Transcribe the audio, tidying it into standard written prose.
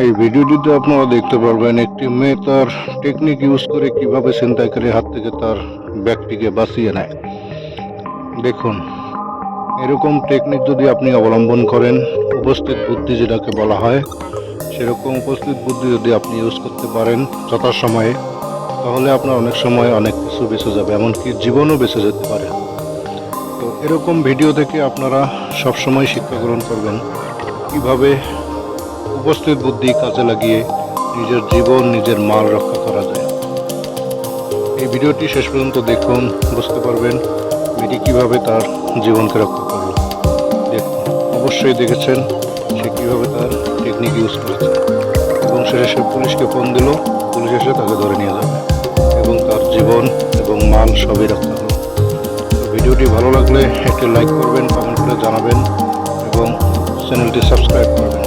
এই ভিডিওটিতে আপনারা দেখতে পারবেন একটি মেয়ে তার টেকনিক ইউজ করে কিভাবে ছিনতাইকারীর হাত থেকে তার ব্যাগটিকে বাঁচিয়ে নেয়। দেখুন, এরকম টেকনিক যদি আপনি অবলম্বন করেন, উপস্থিত বুদ্ধি যেটাকে বলা হয়, সেরকম উপস্থিত বুদ্ধি যদি আপনি ইউজ করতে পারেন যথাসময়ে, তাহলে আপনার অনেক সময় অনেক কিছু বেঁচে যাবে, এমনকি জীবনও বেঁচে যেতে পারে। তো এরকম ভিডিও থেকে আপনারা সবসময় শিক্ষা গ্রহণ করবেন কিভাবে উপস্থিত বুদ্ধি কাজে লাগিয়ে নিজের জীবন, নিজের মাল রক্ষা করা যায়। এই ভিডিওটি শেষ পর্যন্ত দেখুন, বুঝতে পারবেন মেয়েটি কীভাবে তার জীবনকে রক্ষা করল। দেখুন, অবশ্যই দেখেছেন সে কীভাবে তার টেকনিক ইউজ করেছে এবং শেষে সে পুলিশকে ফোন দিল, পুলিশ এসে তাকে ধরে নিয়ে যাবে এবং তার জীবন এবং মাল সবই রক্ষা হলো। তো ভিডিওটি ভালো লাগলে একটি লাইক করবেন, কমেন্ট করে জানাবেন এবং চ্যানেলটি সাবস্ক্রাইব করবেন।